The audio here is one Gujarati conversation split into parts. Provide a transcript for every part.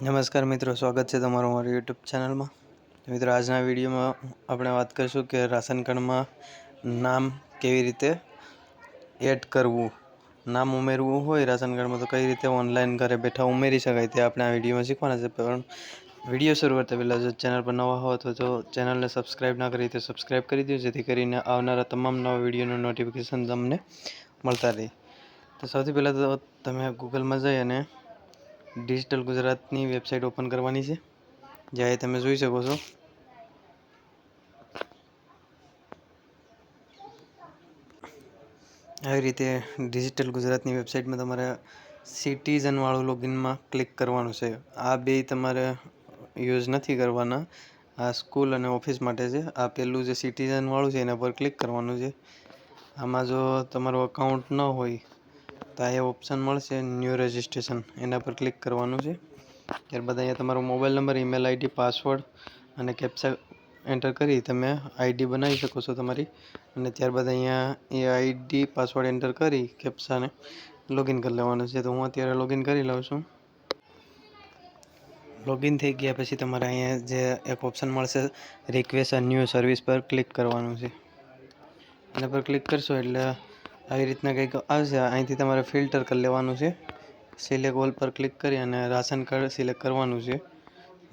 નમસ્કાર મિત્રો, સ્વાગત છે તમારું મારી યુટ્યુબ ચેનલમાં. મિત્રો, આજના વિડીયોમાં આપણે વાત કરીશું કે રાશન કાર્ડમાં નામ કેવી રીતે એડ કરવું. નામ ઉમેરવું હોય રાશન કાર્ડમાં તો કઈ રીતે ઓનલાઈન ઘરે બેઠા ઉમેરી શકાય તે આપણે આ વિડીયોમાં શીખવાના છે. પણ વિડીયો શરૂ કરતા પહેલાં જો ચેનલ પર નવા હો તો ચેનલને સબસ્ક્રાઈબ ના કરી તો સબસ્ક્રાઈબ કરી દો, જેથી કરીને આવનારા તમામ નવા વિડીયોનું નોટિફિકેશન તમને મળતા રહે. તો સૌથી પહેલાં તો તમે ગૂગલમાં જઈ અને ડિજિટલ ગુજરાતની વેબસાઇટ ઓપન કરવાની છે, જ્યાં તમે જોઈ શકો છો. આવી રીતે ડિજિટલ ગુજરાતની વેબસાઇટમાં તમારે સિટીઝનવાળું લોગિનમાં ક્લિક કરવાનું છે. આ બે તમારે યુઝ નથી કરવાના. આ સ્કૂલ અને ઓફિસ માટે છે. આ પહેલું જે સિટીઝનવાળું છે એના પર ક્લિક કરવાનું છે. આમાં જો તમારું અકાઉન્ટ ન હોય તો આ ઓપ્શન મળશે ન્યૂ રજિસ્ટ્રેશન, એના પર ક્લિક કરવાનું છે. ત્યારબાદ અહીંયા તમારો mobile number, email ID, password અને કેપ્ચા એન્ટર કરી તમે આઈડી બનાવી શકો છો તમારી. અને ત્યારબાદ અહીંયા એ આઈડી પાસવર્ડ એન્ટર કરી કેપ્ચાને લોગિન કરી લેવાનું છે. તો હું અત્યારે લોગિન કરી લઉં છું. લોગિન થઈ ગયા પછી તમારે અહીંયા જે એક ઓપ્શન મળશે રિક્વેસ્ટ અ ન્યૂ સર્વિસ પર ક્લિક કરવાનું છે. એના પર ક્લિક કરશો એટલે આવી રીતના કંઈક આવશે. અહીંથી તમારે ફિલ્ટર કરી લેવાનું છે. સિલેક્ટ ઓલ પર ક્લિક કરી અને રાશન કાર્ડ સિલેક્ટ કરવાનું છે,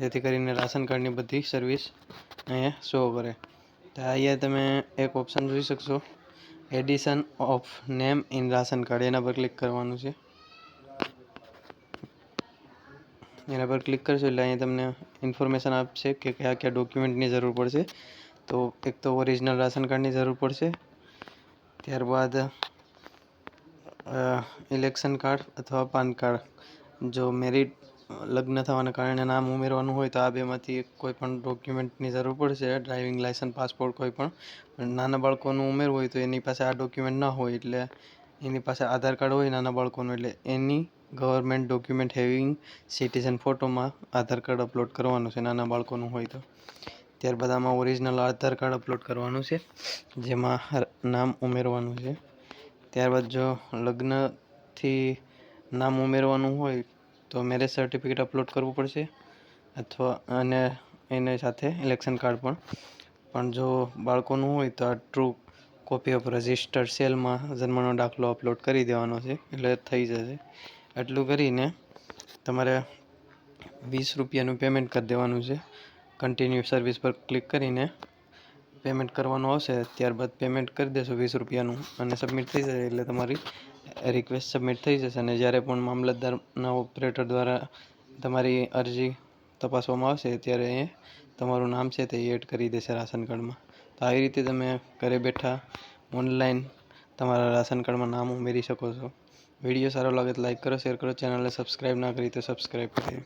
જેથી કરીને રાશન કાર્ડની બધી સર્વિસ અહીંયા શો કરે. તો અહીંયા તમે એક ઓપ્શન જોઈ શકશો, addition of name in ration card, એના પર ક્લિક કરવાનું છે. એના પર ક્લિક કરશો એટલે અહીંયા તમને ઇન્ફોર્મેશન આપશે કે કયા કયા ડોક્યુમેન્ટની જરૂર પડશે. તો એક તો ઓરિજિનલ રાશન કાર્ડની જરૂર પડશે. ત્યારબાદ ઇલેક્શન કાર્ડ અથવા પાન કાર્ડ. જો મેરિટ લગ્ન થવાના કારણે નામ ઉમેરવાનું હોય તો આ બેમાંથી કોઈ પણ ડોક્યુમેન્ટની જરૂર પડશે. ડ્રાઇવિંગ લાયસન્સ, પાસપોર્ટ કોઈ પણ. નાના બાળકોનું ઉમેરવું હોય તો એની પાસે આ ડોક્યુમેન્ટ ના હોય, એટલે એની પાસે આધાર કાર્ડ હોય નાના બાળકોનું, એટલે એની ગવર્મેન્ટ ડોક્યુમેન્ટ હેવિંગ સિટીઝન ફોટોમાં આધાર કાર્ડ અપલોડ કરવાનું છે નાના બાળકોનું હોય તો. ત્યારબાદ આમાં ઓરિજિનલ આધાર કાર્ડ અપલોડ કરવાનું છે, જેમાં નામ ઉમેરવાનું છે. ત્યારબાદ જો લગ્નથી નામ ઉમેરવાનું હોય તો મેરેજ સર્ટિફિકેટ અપલોડ કરવું પડશે, અથવા અને એની સાથે ઇલેક્શન કાર્ડ પણ જો બાળકોનું હોય તો આ ટ્રુ કોપી ઓફ રજિસ્ટર્ડ સેલમાં જન્મનો દાખલો અપલોડ કરી દેવાનો છે, એટલે થઈ જશે. એટલું કરીને તમારે 20 રૂપિયાનું પેમેન્ટ કરી દેવાનું છે. કન્ટિન્યુ સર્વિસ પર ક્લિક કરીને પેમેન્ટ કરવાનું આવશે. ત્યારબાદ પેમેન્ટ કરી દેશો 20 રૂપિયાનું અને સબમિટ થઈ જશે, એટલે તમારી રિક્વેસ્ટ સબમિટ થઈ જશે. અને જ્યારે પણ મામલતદારના ઓપરેટર દ્વારા તમારી અરજી તપાસવામાં આવશે ત્યારે એ તમારું નામ છે તે એડ કરી દેશે રાશન કાર્ડમાં. તો આવી રીતે તમે ઘરે બેઠા ઓનલાઈન તમારા રાશન કાર્ડમાં નામ ઉમેરી શકો છો. વિડીયો સારો લાગે તો લાઈક કરો, શેર કરો. ચેનલને સબસ્ક્રાઈબ ના કરી તો સબસ્ક્રાઈબ કરી.